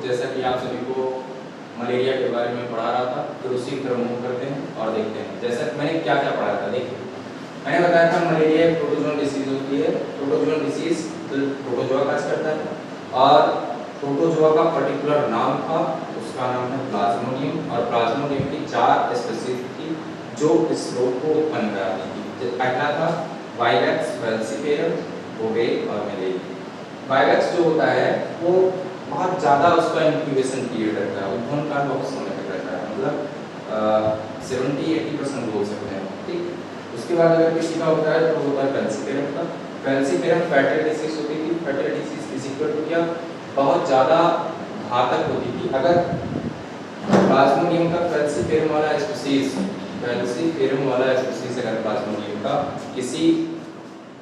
जैसा कि आप सभी को मलेरिया के बारे में पढ़ा रहा था, फिर उसी की तरफ मूव करते हैं और देखते हैं जैसा मैंने क्या क्या पढ़ा था। देखिए मैंने बताया था मलेरिया एक प्रोटोजोअल डिसीज होती है। प्रोटोजोअल डिसीज प्रोटोजोआ काज करता है और प्रोटोजोआ का पर्टिकुलर नाम था, उसका नाम है प्लाज्मोडियम। और प्लाज्मोडियम की 4 स्पीशीज थी जो इस रोग को उत्पन्न कराती थी। पहला था वाइवेक्स, फैल्सिपेरम, बोवे और मलेरिया। वाइवेक्स जो होता है वो बहुत ज़्यादा उसका इंक्यूबेशन पीरियड रहता है, उद्भवन काल बहुत समय तक रहता है, मतलब 70-80% बोल सकते हैं, ठीक। उसके बाद अगर किसी का होता है तो होता है फैल्सिपेरम का। फैल्सिपेरम फैटल डिसीज होती थी। फैटल डिसीज इक्वल टू क्या, बहुत ज़्यादा घातक होती थी। अगर प्लाज्मोडियम का फैल्सिपेरम वाला स्पीशीज अगर प्लाज्मोडियम का किसी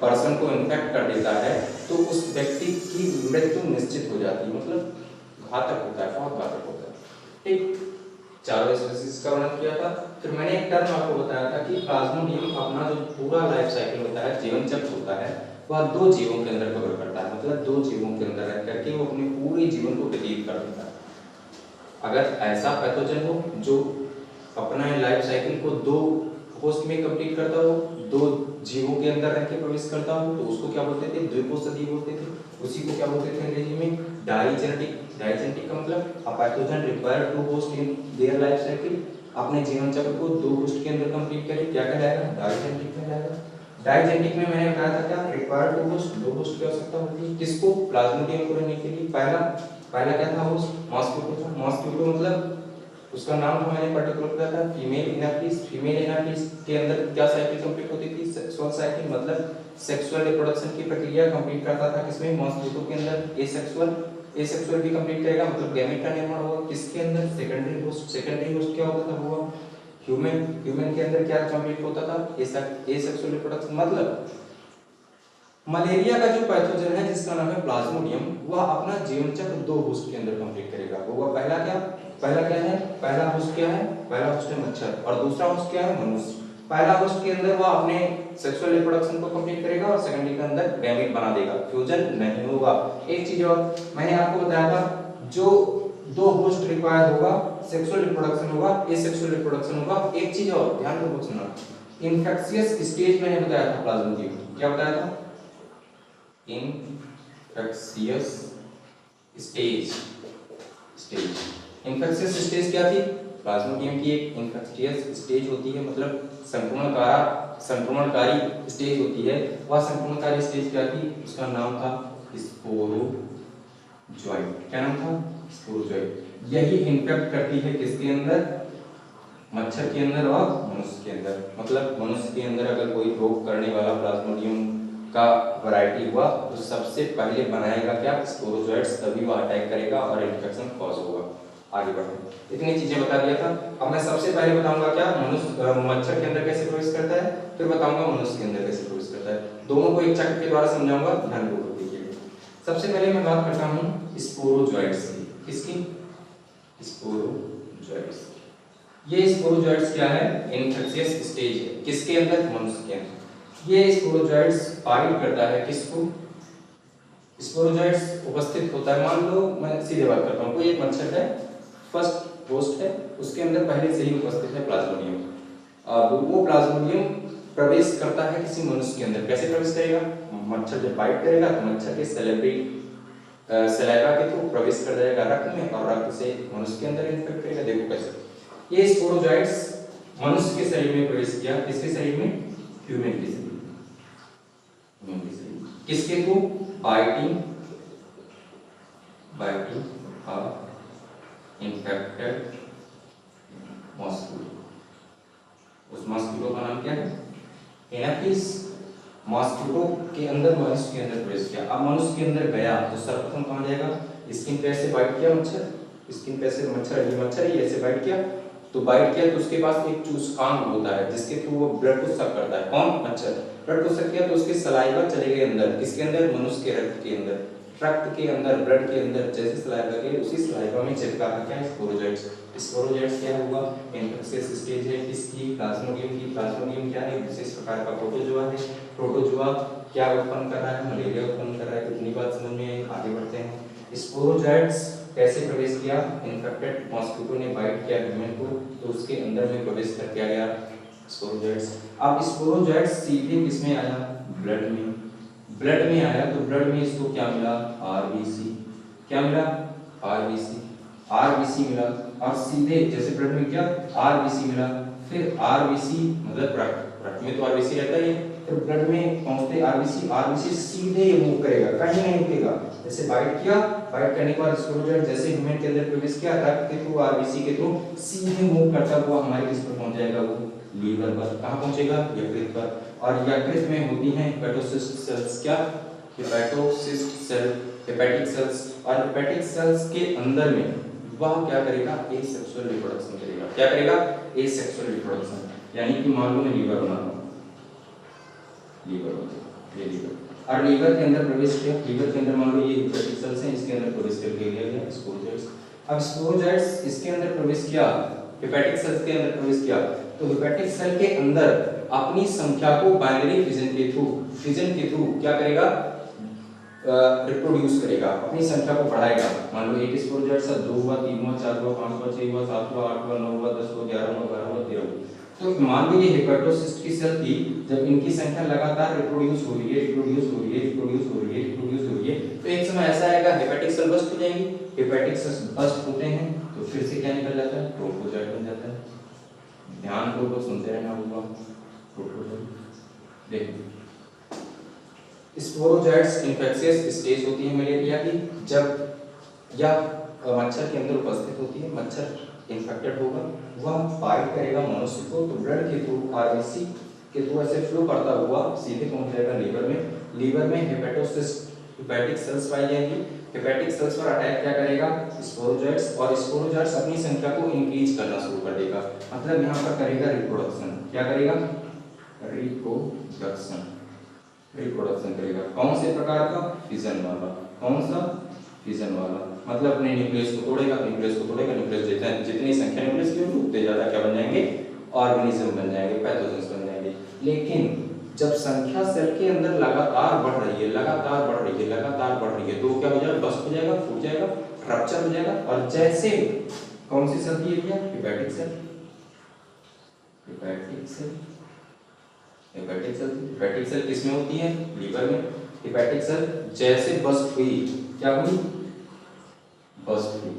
पर्सन को इन्फेक्ट कर देता है तो उस व्यक्ति की मृत्यु निश्चित हो जाती है, मतलब घातक होता है, बहुत घातक होता है, ठीक। 4 स्पीशीज का वर्णन किया था। फिर मैंने एक टर्म आपको बताया था कि प्लाज्मोडियम अपना जो पूरा लाइफ साइकिल होता है, जीवन चक्र होता है, वह 2 जीवों के अंदर कवर करता है, मतलब 2 जीवों के अंदर रह करके वो अपने पूरे जीवन को व्यतीत कर देता है। अगर ऐसा पैथोजन हो जो अपना लाइफ साइकिल को 2 होस्ट में कंप्लीट करता हो, 2 जीवों के अंदर रह के प्रवेश करता हो, तो उसको क्या बोलते थे, द्विकोषिकीय बोलते थे। उसी को क्या बोलते थे अंग्रेजी में, डाइजेनेटिक। डाइजेनेटिक का मतलब a pathogen require 2 host in their life cycle, अपने जीवन चक्र को 2 होस्ट के अंदर कंप्लीट करे, क्या कहलाएगा, डाइजेनेटिक कहलाएगा। डाइजेनेटिक में मैंने बताया था क्या, रिक्वायर 2 होस्ट, 2 होस्ट की आवश्यकता होती है किसको, प्लाज्मोडियम को रहने के लिए। पहला क्या था होस्ट, मॉस्किटो था। मॉस्किटो मतलब उसका नाम था, मैंने पर्टिकुलर बताया था, फीमेल एनाफिस। फीमेल एनाफिस के अंदर क्या साइकिल कंप्लीट होती थी, सेक्सुअल साइकिल, मतलब सेक्सुअल रिप्रोडक्शन की प्रक्रिया कंप्लीट करता था किसमें, मॉस्किटो के अंदर। एसेक्सुअल भी कंप्लीट करेगा, मतलब गैमेट का निर्माण होगा किसके अंदर, सेकेंडरी होस्ट। सेकेंडरी होस्ट क्या होता था, वो ह्यूमन के अंदर क्या कंप्लीट होता था, एसेक्सुअल रिप्रोडक्शन। मतलब मलेरिया का जो पैथोजन है जिसका नाम है प्लाज्मोडियम, वह अपना जीवन चक्र 2 होस्ट के अंदर कंप्लीट करेगा। वो पहला क्या है, पहला होस्ट क्या है, पहला होस्ट है मच्छर, और दूसरा होस्ट क्या है, मनुष्य। पहला होस्ट के अंदर वह अपने सेक्सुअल रिप्रोडक्शन को कंप्लीट करेगा और सेकेंडरी के अंदर गैमेट बना देगा, फ्यूजन नहीं होगा। एक चीज और मैंने आपको बताया था, जो 2 होस्ट रिक्वायर होगा, सेक्सुअल रिप्रोडक्शन होगा, एसेक्सुअल रिप्रोडक्शन होगा। एक चीज और ध्यान पूर्वक सुनना, इन्फेक्शियस स्टेज मैंने बताया था प्लाज्मोडियम, क्या बताया था, इन्फेक्शियस स्टेज। इन्फेक्शियस स्टेज क्या थी, प्लाज्मोडियम की एक इन्फेक्शियस स्टेज होती है, मतलब संक्रमणकारी स्टेज होती है। वह संक्रमणकारी स्टेज क्या थी, उसका नाम था स्पोरोजोइट। क्या नाम था, स्पोरोजोइट। यही इन्फेक्ट करती है किसके अंदर, मच्छर के अंदर और मनुष्य के अंदर। मतलब मनुष्य के अंदर अगर कोई रोग करने वाला प्लाज्मोडियम का वैरायटी हुआ तो सबसे पहले बनाएगा क्या, स्पोरोजोइट्स, तभी वो अटैक करेगा और इन्फेक्शन कॉज होगा। आगे बढ़ते, इतनी चीजें बता दिया था। अब मैं सबसे पहले बताऊंगा क्या, मच्छर के अंदर कैसे प्रवेश करता है, फिर बताऊंगा मनुष्य के अंदर कैसे प्रवेश करता है। दोनों को एक चक्र के द्वारा समझाऊंगा, ध्यानपूर्वक देखिएगा। सबसे पहले मैं बात करता हूँ स्पोरोजोइट्स की, किसकी, स्पोरोजोइट्स। ये स्पोरोजोइट्स क्या है, इन्फेक्शियस स्टेज है, किसके अंदर, मनुष्य के अंदर। ये स्पोरोजोइट्स बाइट करता है किसको, स्पोरोजोइट्स उपस्थित होता है, मान लो मैं सीधे बात करता हूँ, कोई एक मच्छर है, फर्स्ट होस्ट है, उसके अंदर पहले से ही उपस्थित है प्लाज्मोडियम। अब वो प्लाज्मोडियम प्रवेश करता है किसी मनुष्य के अंदर, कैसे प्रवेश करेगा, मच्छर जब बाइट करेगा तो मच्छर के सलाइवा के थ्रू प्रवेश कर जाएगा रक्त में, और रक्त से मनुष्य के अंदर इन्फेक्ट करेगा। देखो कैसे ये स्पोरोजोइट्स मनुष्य के शरीर में प्रवेश किया, किसके शरीर में, ह्यूमन के शरीर। किसके थ्रू, बाइटिंग अ इन्फेक्टेड मॉस्किटो। उस मॉस्किटो का नाम क्या है, एनाफिस। मॉस्किटो के अंदर मनुष्य के अंदर प्रवेश किया। अब मनुष्य के अंदर गया तो सर्वप्रथम कहां जाएगा, स्किन पे से बाइट किया मच्छर, स्किन पे से मच्छर, ये मच्छर ही ऐसे बाइट किया, तो उसके पास एक चूसकांग होता है जिसके थ्रू वो ब्लड को सक करता है। कौन, मच्छर। ब्लड को सक किया तो उसके सलाइवा चले गए अंदर, किसके अंदर, मनुष्य के रक्त के अंदर, ब्लड के अंदर। जैसे सलाइवा गए उसी सलाइवा में चिपका क्या, स्पोरोजोइट्स। स्पोरोजोइट्स क्या होगा, इन्फेक्शियस स्टेज है किसकी, प्लाज्मोडियम की। प्लाज्मोडियम क्या है, विशेष प्रकार का प्रोटोजोआ है। प्रोटोजोआ क्या उत्पन्न कर रहा है, मलेरिया उत्पन्न कर रहा है। कितनी बात समझ में, आगे बढ़ते हैं। स्पोरोजोइट्स कैसे प्रवेश किया? इन्फेक्टेड मॉस्किटो ने बाइट किया ह्यूमन को, तो उसके अंदर में प्रवेश कर किया गया स्पोरोजोइट्स। अब स्पोरोजोइट्स सीधे किसमें आया? ब्लड में। ब्लड में आया तो ब्लड में इसको क्या मिला? आरबीसी। क्या मिला? आरबीसी। आरबीसी मिला और सीधे जैसे ब्लड में क्या आरबीसी मिला, फिर आरबीसी मतलब रक्त में तो आरबीसी रहता ही है, फिर ब्लड में पहुंचते आरबीसी, आरबीसी सीधे मूव करेगा, कहीं नहीं रुकेगा। जैसे बाइट किया, बाइट करने के बाद स्पोरोजोइट जैसे ह्यूमन के अंदर प्रवेश किया, रक्त के थ्रू आरबीसी के थ्रू सीधे मूव करता हुआ हमारे किस पर पहुंच जाएगा? वो लीवर पर। कहां पहुंचेगा? यकृत पर। और यकृत में होती हैं हेपेटोसिस्ट सेल्स। क्या? हेपेटोसिस्ट सेल, हेपेटिक सेल्स। और हेपेटिक सेल्स के अंदर में वह क्या करेगा? एसेक्सुअल रिप्रोडक्शन करेगा। क्या करेगा? Asexual reproduction. यानी कि मान लो मैं लीवर बना रहा हूं, लीवर, ये लीवर, और लीवर के अंदर प्रवेश किया, लीवर के अंदर मान लो ये हेपेटिक सेल्स हैं, इसके अंदर प्रवेश करके गया स्पोरोजोइट्स। अब स्पोरोजोइट्स इसके अंदर प्रवेश किया, हेपेटिक सेल्स के अंदर प्रवेश किया, तो हेपेटिक सेल के अंदर अपनी संख्या को बाइनरी फिजन के थ्रू क्या करेगा? रिप्रोड्यूस करेगा, अपनी संख्या को बढ़ाएगा। मान लो एक स्पोरोजोइट से 2 हुआ, 3 हुआ, 4 हुआ, 5 हुआ, 6 हुआ, 7 हुआ, 8 हुआ, 9 हुआ, 10 हुआ, 11 हुआ, 12 हुआ, 13 हुआ। तो मान लो ये हेपेटोसिस्ट की सेल थी, जब इनकी संख्या लगातार रिप्रोड्यूस हो रही है, रिप्रोड्यूस हो रही है, रिप्रोड्यूस हो रही है, रिप्रोड्यूस हो रही है, तो एक समय ऐसा आएगा हेपेटिक सेल बस्ट हो जाएंगी। हेपेटिक सेल्स बस्ट होते हैं तो फिर से क्या निकल जाता है? ट्रोफोजोइट बन जाता है। ध्यान पूर्वक सुनते रहना होगा। ट्रोफोजोइट देखिए, स्पोरोजोइट्स इन्फेक्शियस स्टेज होती है मलेरिया की, जब या मच्छर के अंदर उपस्थित होती है, मच्छर इन्फेक्टेड होगा, वह बाइट करेगा मनुष्य को, तो ब्लड के थ्रू आरबीसी के थ्रू ऐसे फ्लो करता हुआ सीधे पहुंच जाएगा लीवर में। लीवर में हेपेटिक सेल्स पाई जाएंगी। हेपेटिक सेल्स पर अटैक क्या करेगा? स्पोरोजोइट्स, और स्पोरोजोइट्स अपनी संख्या को इंक्रीज करना शुरू कर देगा, मतलब यहाँ पर करेगा रिप्रोडक्शन। क्या करेगा? रिप्रोडक्शन करेगा। कौन से प्रकार का? फिजन वाला। कौन सा? फिजन वाला, मतलब अपने न्यूक्लियस को तोड़ेगा, न्यूक्लियस को तोड़ेगा, न्यूक्लियस जितनी संख्या न्यूक्लियस की होगी उतने ज्यादा क्या बन जाएंगे? ऑर्गेनिज्म बन जाएंगे, पैथोजेंस बन जाएंगे। लेकिन जब संख्या सेल के अंदर लगातार बढ़ रही है, लगातार बढ़ रही है, लगातार बढ़ रही है, तो क्या हो जाएगा? बस्ट हो जाएगा, फूट जाएगा, रप्चर हो जाएगा। और जैसे कौन सी सेल थी भैया? Hepatic cell. Hepatic cell, hepatic cell, hepatic cell किसमें होती है? लीवर में। हेपेटिक सेल जैसे बस्ट हुई, क्या हुई? बस्ट हुई,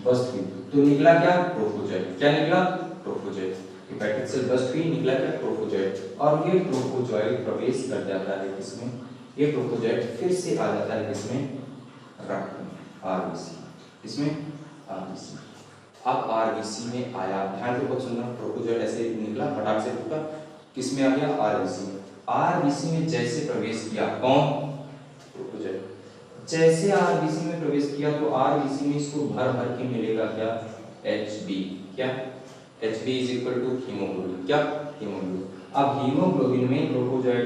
बस्ट हुई, तो निकला क्या? ट्रोफोजोइट। क्या निकला? ट्रोफोजोइट। हेपेटिक सेल बस्ट हुई, निकला क्या? ट्रोफोजोइट। और ये ट्रोफोजोइट प्रवेश कर जाता है किसमें? ये ट्रोफोजोइट फिर से आ जाता है किसमें? रक्त में, आरबीसी। इसमें आरबीसी। अब आरबीसी में आया, ध्यान से बहुत सुनना, ट्रोफोजोइट ऐसे निकला, फटाक से टूटा, किसमें आ गया? आरबीसी में। आरबीसी में जैसे प्रवेश किया, कौन? ट्रोफोजोइट। जैसे आरबीसी में प्रवेश किया तो आरबीसी में इसको भर भर के मिलेगा क्या? Hb। क्या? Hb is equal to haemoglobin. क्या? हीमोग्लोबिन। अब हीमोग्लोबिन में ट्रोफोजोइट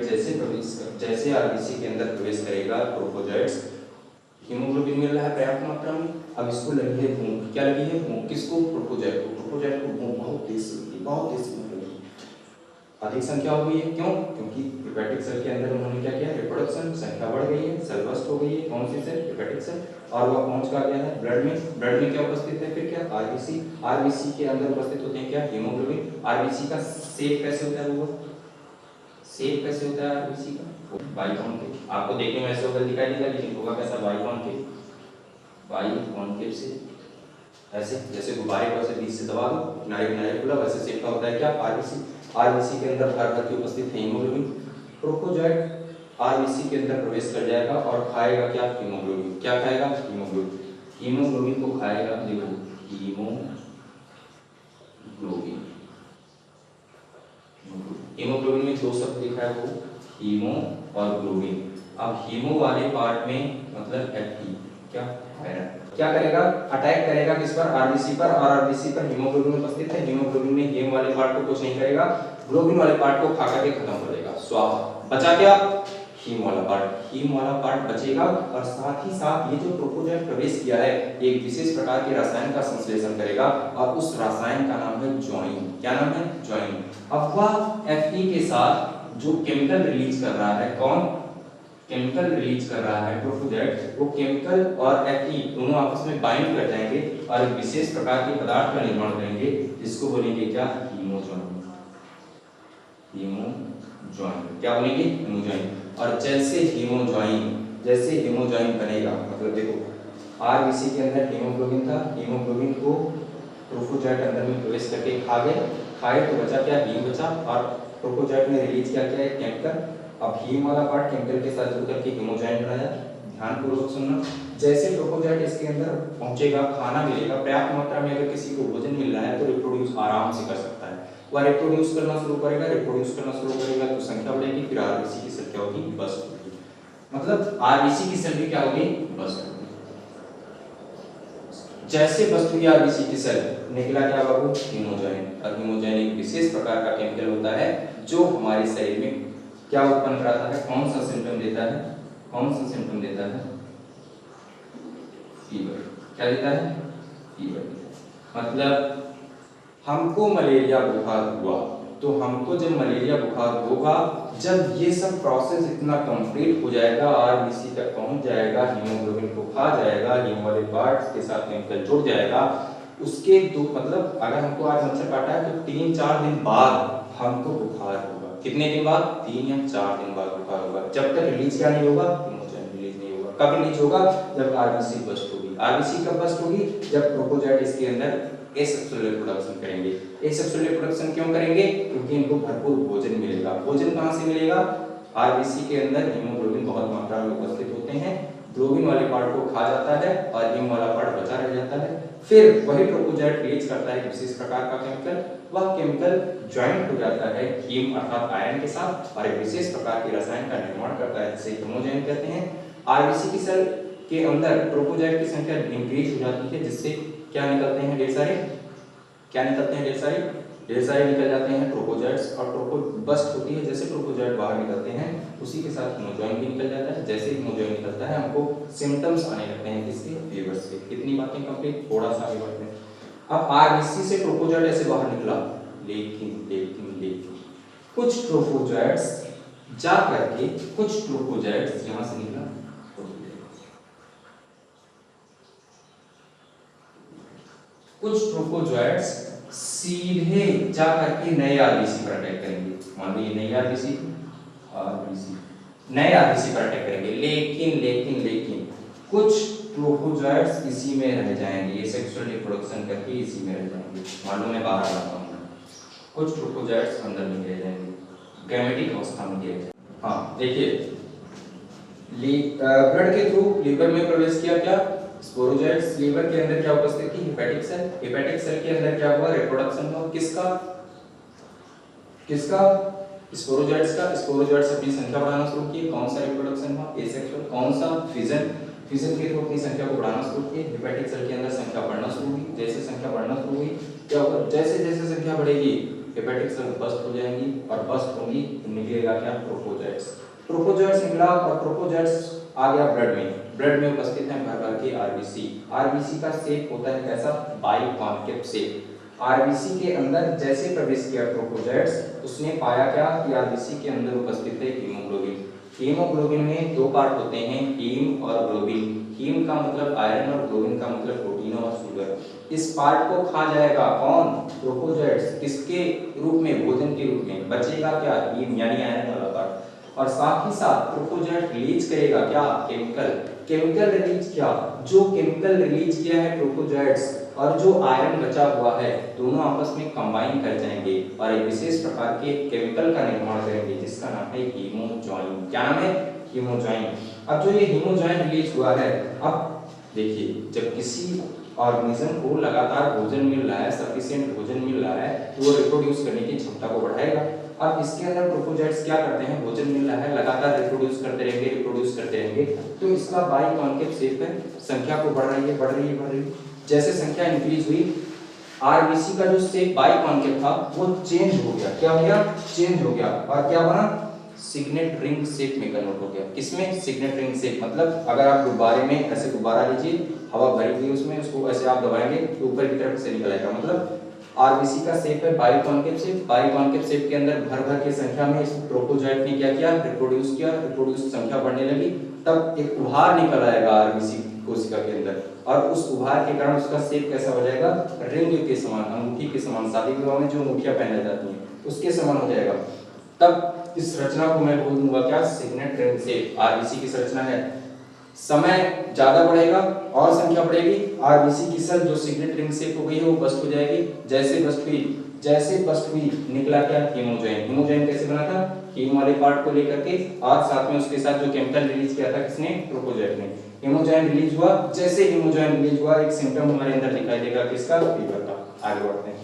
जैसे आरबीसी के अंदर प्रवेश करेगा ट्रोफोजोइट्स, हीमोग्लोबिन मिल रहा है पर्याप्त मात्रा में। अब इसको लगी है भूख। क्या लगी है? भूख। किसको? ट्रोफोजोइट को। ट्रोफोजोइट को भूख बहुत तेज से लगी, बहुत तेज से लगी, अधिक संख्या हो गई है। क्यों? क्योंकि हेपेटिक सेल के अंदर उन्होंने क्या किया? रिप्रोडक्शन, संख्या बढ़ गई है, सेल बस्ट हो गई है। कौन सी सेल? Hepatic cell. और वह पहुंच का गया है ब्लड में। ब्लड में क्या उपस्थित है? फिर क्या? आरबीसी। आरबीसी के अंदर उपस्थित होते हैं क्या? हीमोग्लोबिन। आरबीसी का शेप कैसे होता है? वो शेप कैसे होता है आरबीसी का? बाइकॉन्केव। आपको देखने में ऐसे होकर दिखाई देगा, लेकिन होगा कैसा? बाइकॉन्केव। बाइकॉन्केव से ऐसे, जैसे गुब्बारे को ऐसे बीच से दबा दो, किनारे किनारे खुला, वैसे शेप का होता है क्या? आरबीसी। आरबीसी के अंदर भर भर के उपस्थित है हीमोग्लोबिन। ट्रोफोजोइट आरबीसी के अंदर प्रवेश कर जाएगा और खाएगा क्या? हीमोग्लोबिन। क्या खाएगा? हीमोग्लोबिन। हीमोग्लोबिन को खाएगा, देखो हीमोग्लोबिन। हीमोग्लोबिन में दो शब्द दिखा है, वो हीमो और ग्लोबिन। अब हीमो वाले पार्ट में मतलब Fe, क्या? आयरन। क्या करेगा? अटैक करेगा किस पर? आरबीसी पर। और आरबीसी पर हीमोग्लोबिन उपस्थित है। हीमोग्लोबिन में हीम वाले पार्ट को कुछ नहीं करेगा, ग्लोबिन वाले पार्ट को खा करके खत्म कर देगा, स्वाहा। बचा क्या? हीम वाला पार्ट। हीम वाला पार्ट बचेगा और साथ ही साथ ये जो ट्रोफोजोइट प्रवेश किया है, एक विशेष प्रकार के रसायन का संश्लेषण करेगा और उस रसायन का नाम है ज्वाइन। क्या नाम है? ज्वाइन। अब वह Fe के साथ जो केमिकल रिलीज कर रहा है, कौन? केमिकल रिलीज कर रहा है ट्रोफोजेट, वो केमिकल और एथलीन दोनों आपस में बाइंड कर जाएंगे और एक विशेष प्रकार के पदार्थ का निर्माण करेंगे जिसको बोलेंगे क्या, हीमोजॉइन। हीमोजॉइन क्या बोलेंगे, हीमोजॉइन। और जैसे हीमोजॉइन बनेगा, मतलब देखो आरबीसी के अंदर हीमोग्लोबिन था, हीमोग्लोबिन को ट्रोफोजेट अंदर में प्रवेश करके खाए तो बचा क्या, हीम बचा, और ट्रोफोजेट ने रिलीज किया क्या है, केमिकल। अब हीम वाला पार्ट केमिकल के साथ जुड़ करके हीमोजॉइन बनाया। ध्यानपूर्वक सुनना, जैसे ट्रोफोजेट इसके अंदर पहुंचेगा, खाना मिलेगा पर्याप्त मात्रा में, अगर किसी को भोजन मिल रहा है तो रिप्रोड्यूस आराम से कर सकता है। वह रिप्रोड्यूस करना शुरू करेगा तो संख्या बढ़ेगी, फिर आरबीसी की संख्या होगी बस्ट होगी, मतलब आरबीसी की सेल भी क्या होगी, बस्ट होगी। जैसे बस्ट हुई आरबीसी की सेल, निकला क्या बाबू, हीमोजॉइन। और हीमोजॉइन एक विशेष प्रकार का केमिकल होता है जो हमारे शरीर में क्या उत्पन्न कराता है, कौन सा सिम्टम देता है, फीवर। क्या देता है, फीवर। मतलब हमको मलेरिया बुखार हुआ तो हमको जब मलेरिया बुखार होगा, जब ये सब प्रोसेस इतना कंप्लीट हो जाएगा, आरबीसी तक पहुंच जाएगा, हीमोग्लोबिन को खा जाएगा, हीम वाले पार्ट्स के साथ केमिकल जुड़ जाएगा, उसके दो मतलब अगर हमको आज मच्छर काटा है तो 3-4 दिन बाद हमको बुखार होगा। कितने दिन बाद, 3 या 4 दिन बाद बुखार होगा। जब तक रिलीज क्या नहीं होगा, हीमोजॉइन रिलीज नहीं होगा। कब रिलीज होगा, जब आरबीसी बस्ट होगी। आरबीसी कब बस्ट होगी, जब ट्रोफोजेट इसके अंदर एसेक्सुअल प्रोडक्शन करेंगे। एसेक्सुअल प्रोडक्शन क्यों करेंगे, क्योंकि इनको भरपूर भोजन मिलेगा। भोजन कहां से मिलेगा, आरबीसी के अंदर हीमोग्लोबिन बहुत मात्रा में उपस्थित होते हैं, ग्लोबिन वाले पार्ट को खा जाता है और हीम वाला पार्ट बचा रह जाता है। फिर वही ट्रोफोजेट रिलीज करता है विशेष प्रकार का केमिकल, वह केमिकल ज्वाइंट हो जाता है हीम अर्थात आयरन के साथ और एक विशेष प्रकार के रसायन का निर्माण करता है जिसे हीमोजॉइन कहते हैं। आरबीसी की सेल के अंदर ट्रोफोजेट की संख्या इंक्रीज हो जाती है, जिससे क्या निकलते हैं, ढेर सारे निकल जाते हैं ट्रोफोजेट्स, और ट्रोफो बस्ट होती है, जैसे ट्रोफोजेट बाहर निकलते हैं उसी के साथ हीमोजॉइन भी निकल जाता है। जैसे हीमोजॉइन निकलता है हमको सिम्टम्स आने लगते हैं किसके, फीवर से। कितनी बातें कंप्लीट, थोड़ा सा आगे बढ़ते हैं। अब आरबीसी से ट्रोफोजेट ऐसे बाहर निकला, लेकिन कुछ ट्रोफोजेट्स जा करके यहां से निकला, कुछ ट्रोफोजेट्स सीधे जा करके नए आरबीसी पर अटैक करेंगे। मान लीजिए नए आरबीसी पर अटैक करेंगे, लेकिन कुछ ट्रोफोजेट्स इसी में रह जाएंगे, ये सेक्सुअल रिप्रोडक्शन करके इसी में रह जाएंगे। मान लो मैं बाहर लाता हूं, कुछ ट्रोफोजेट्स अंदर में रह जाएंगे, गैमेटिक अवस्था में रह जाएंगे। हाँ देखिए, ब्लड के थ्रू लीवर में प्रवेश किया, क्या स्पोरोजेट्स। लीवर के अंदर क्या उपस्थित थी, हेपेटिक सेल के अंदर क्या हुआ, रिप्रोडक्शन हुआ, किसका स्पोरोजेट्स का। स्पोरोजेट्स अपनी संख्या बढ़ाना शुरू किए, कौन सा रिप्रोडक्शन हुआ, एसेक्सुअल। कौन सा, फिजन के थ्रू अपनी संख्या को बढ़ाना शुरू किए। हेपेटिक सेल के अंदर संख्या बढ़ना शुरू हुई, जैसे संख्या बढ़ना शुरू हुई क्या होगा, जैसे संख्या बढ़ेगी हेपेटिक सेल बस्ट हो जाएंगी, और बस्ट होंगी तो निकलेगा क्या, ट्रोफोजेट्स निकला, और ट्रोफोजेट्स आ गया ब्लड में उपस्थित है भर के आरबीसी का शेप होता है कैसा, बाइकॉन्केव शेप। आरबीसी के अंदर जैसे प्रवेश किया ट्रोफोजेट्स, उसने पाया क्या कि आरबीसी के अंदर उपस्थित है हीमोग्लोबिन में दो पार्ट होते हैं, हीम और ग्लोबिन। हीम का मतलब आयरन और ग्लोबिन का मतलब प्रोटीन और शुगर। इस पार्ट को खा जाएगा कौन, ट्रोफोजेट्स। किसके रूप में, भोजन के रूप में। बचेगा क्या, हीम यानी आयरन वाला पार्ट। और साथ ही साथ ट्रोफोजेट रिलीज करेगा क्या, केमिकल रिलीज किया। जो केमिकल रिलीज किया है ट्रोफोजेट्स और जो आयरन बचा हुआ है, दोनों आपस में कंबाइन कर जाएंगे और एक विशेष प्रकार के केमिकल का निर्माण करेंगे जिसका नाम है हीमोजॉइन। क्या नाम है, हीमोजॉइन। अब जो ये हीमोजॉइन रिलीज हुआ है, अब देखिए जब किसी ऑर्गेनिज्म को लगातार भोजन मिल रहा है, सफिशिएंट भोजन मिल रहा है, तो वो रिप्रोड्यूस करने की क्षमता को बढ़ाएगा। अब इसके अंदर ट्रोफोजेट्स क्या करते हैं, भोजन मिल रहा है, लगातार रिप्रोड्यूस करते रहेंगे, तो इसका बाइकॉन्केव शेप है, संख्या को बढ़ रही है। जैसे संख्या इंक्रीज हुई, आरबीसी का जो शेप बाइकॉन्केव था वो चेंज हो गया। क्या हो गया, चेंज हो गया, और क्या बना, सिग्नेट रिंग शेप में कन्वर्ट हो गया। किसमें, सिग्नेट रिंग शेप। मतलब अगर आप गुब्बारे में ऐसे गुब्बारा लीजिए, हवा भरी हुई उसमें, उसको ऐसे आप दबाएंगे तो ऊपर की तरफ से निकल आएगा, मतलब आरबीसी का शेप है बाइकॉन्केव शेप, बाइकॉन्केव शेप के अंदर भर भर के संख्या में इस ट्रोपोजोइट ने क्या किया, रिप्रोड्यूस किया, रिप्रोड्यूस संख्या बढ़ने लगी, तब एक उभार निकल आएगा आरबीसी कोशिका के अंदर, और उस उभार के कारण उसका शेप कैसा हो जाएगा, रिंग के समान, अंगूठी के समान, शादी विवाह में जो अंगूठियां पहनाई जाती हैं उसके समान हो जाएगा। तब इस रचना को मैं बोल दूंगा क्या, सिग्नेट रिंग शेप आरबीसी की रचना है। समय ज्यादा बढ़ेगा और संख्या बढ़ेगी, आरबीसी की सेल जो सिग्नेट रिंग शेप हो गई है वो बस्ट हो जाएगी। जैसे बस्ट हुई निकला क्या, हीमोजोइन। हीमोजोइन कैसे बना था, हीम वाले पार्ट को लेकर के, और साथ में उसके साथ जो केमिकल रिलीज किया था किसने, ट्रोपोजोइट ने। हीमोजोइन रिलीज हुआ, जैसे हीमोजोइन रिलीज हुआ एक सिम्टम हमारे अंदर दिखाई देगा किसका, फीवर का। आगे बढ़ते हैं।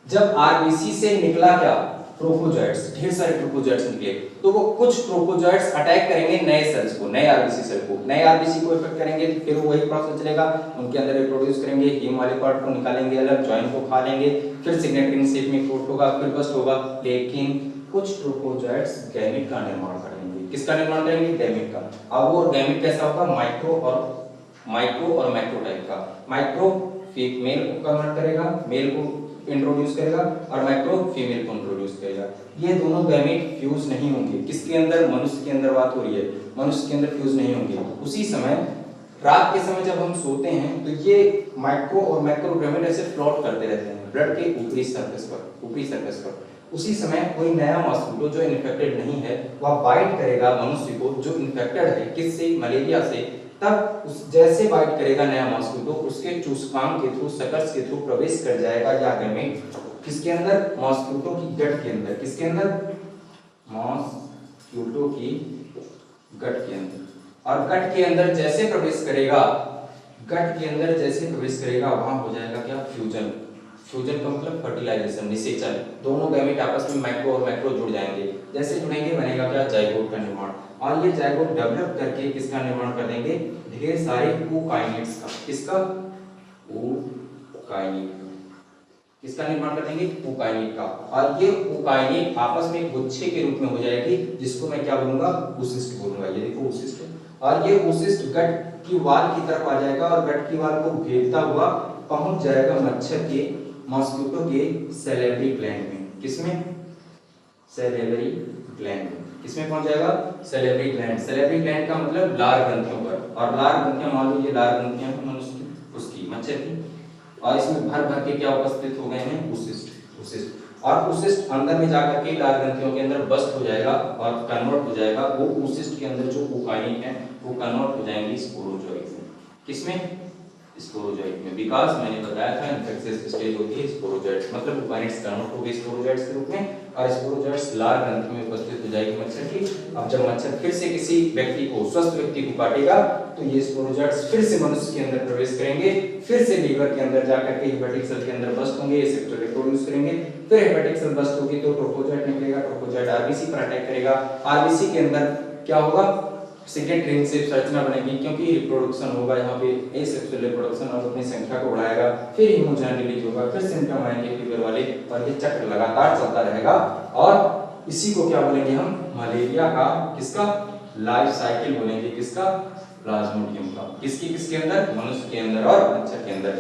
जब आरबीसी से निकला क्या, ट्रोपोजोइट्स, ढेर सारे ट्रोपोजोइट्स निकले, तो वो कुछ ट्रोपोजोइट्स अटैक करेंगे नए सेल्स को, नए आरबीसी सेल को, नए आरबीसी को इफेक्ट करेंगे, तो फिर वही प्रोसेस चलेगा, उनके अंदर रिप्रोड्यूस करेंगे, हीम वाले पार्ट को निकालेंगे अलग, जॉइंट को खा लेंगे, फिर सिग्नेट रिंग शेप में कोट होगा, फिर बस्ट होगा। लेकिन कुछ ट्रोपोजोइट्स गैमेट का निर्माण करेंगे। किसका निर्माण करेंगे, गैमेट का। अब वो गैमेट कैसा होगा, माइक्रो और मैक्रो टाइप का। माइक्रो मेल को कन्वर्ट करेगा, मेल को इंट्रोड्यूस करेगा, और माइक्रो फीमेल को इंट्रोड्यूस करेगा। ये दोनों गैमेट फ्यूज नहीं होंगे। किसके अंदर, मनुष्य के अंदर बात हो रही है, मनुष्य के अंदर फ्यूज नहीं होंगे। उसी समय रात के समय जब हम सोते हैं तो ये माइक्रो और मैक्रो गैमेट ऐसे फ्लोट करते रहते हैं ब्लड के ऊपरी सरफेस पर। उसी समय कोई नया मॉस्किटो जो इन्फेक्टेड नहीं है वह बाइट करेगा मनुष्य को जो इन्फेक्टेड है, किससे, मलेरिया से। तब जैसे बाइट करेगा नया मॉस्किटो, उसके चूसकाम के थ्रू, सकर्स के थ्रू प्रवेश कर जाएगा या गैमेट किसके अंदर, मॉस्किटो की गट के अंदर। किसके अंदर, मॉस्किटो की गट के अंदर। और गट के अंदर जैसे प्रवेश करेगा, वहां हो जाएगा क्या, फ्यूजन। फ्यूजन का मतलब फर्टिलाइजेशन, निषेचन। दोनों गैमेट आपस में माइक्रो और मैक्रो जुड़ जाएंगे। जैसे जुड़ेंगे बनेगा क्या, जाइगोट का निर्माण। और ये जाइगोट डेवलप करके किसका निर्माण कर देंगे, ढेर सारे ookinets का। किसका, ookinete। किसका निर्माण कर देंगे, ookinete का। और ये ookinete आपस में गुच्छे के रूप में हो जाएगी, जिसको मैं क्या बोलूंगा, oocyst बोलूंगा। ये देखो oocyst, और ये oocyst गट की वाल की तरफ आ जाएगा, और गट की वाल को घेरता हुआ पहुंच जाएगा मच्छर के, मॉस्किटो के सैलिवरी ग्लैंड में। किसमें, सैलिवरी ग्लैंड में। किसमें पहुंच जाएगा, सैलिवरी ग्लैंड। सैलिवरी ग्लैंड का मतलब लार ग्रंथियों पर, और लार ग्रंथियां मान लो ये लार ग्रंथियां हैं मनुष्य की, उसकी, मच्छर की, और इसमें भर भर के क्या उपस्थित हो गए हैं, oocyst। और oocyst अंदर में जाकर के लार ग्रंथियों के अंदर बस्ट हो जाएगा और कन्वर्ट हो जाएगा। वो oocyst के अंदर जो ookinete है वो कन्वर्ट हो जाएंगे स्पोरोजोइट में। किसमें, स्पोरोजोइट में। विकास मैंने बताया था इन्फेक्शियस स्टेज होती है स्पोरोजोइट्स, मतलब ookinets कन्वर्ट हो गए स्पोरोजोइट्स के रूप में, और स्पोरोजोइट्स लार ग्रंथि में उपस्थित हो जाएगी मच्छर की। अब जब मच्छर फिर से किसी व्यक्ति को, स्वस्थ व्यक्ति को काटेगा, तो ये स्पोरोजोइट्स फिर से मनुष्य के अंदर प्रवेश करेंगे, फिर से लीवर के अंदर जाकर के हेपेटिक सेल के अंदर बस्ट होंगे, सेक्टर रिप्रोड्यूस करेंगे, फिर हेपेटिक सेल बस्ट होगी तो ट्रोपोजोइट निकलेगा, ट्रोपोजोइट आरबीसी पर अटैक करेगा, आरबीसी के अंदर क्या होगा, सिग्नेट रिंग शेप संरचना बनेगी, क्योंकि रिप्रोडक्शन होगा यहाँ पे, एसेक्सुअल रिप्रोडक्शन, और अपनी संख्या को बढ़ाएगा, फिर हीमोजोइन रिलीज होगा, फिर सिम्टम आएंगे फीवर वाले, और ये चक्र लगातार चलता रहेगा। और इसी को क्या बोलेंगे हम, मलेरिया का, किसका, लाइफ साइकिल बोलेंगे। किसका, प्लाज्मोडियम का। किसके अंदर, मनुष्य के अंदर और मच्छर के अंदर।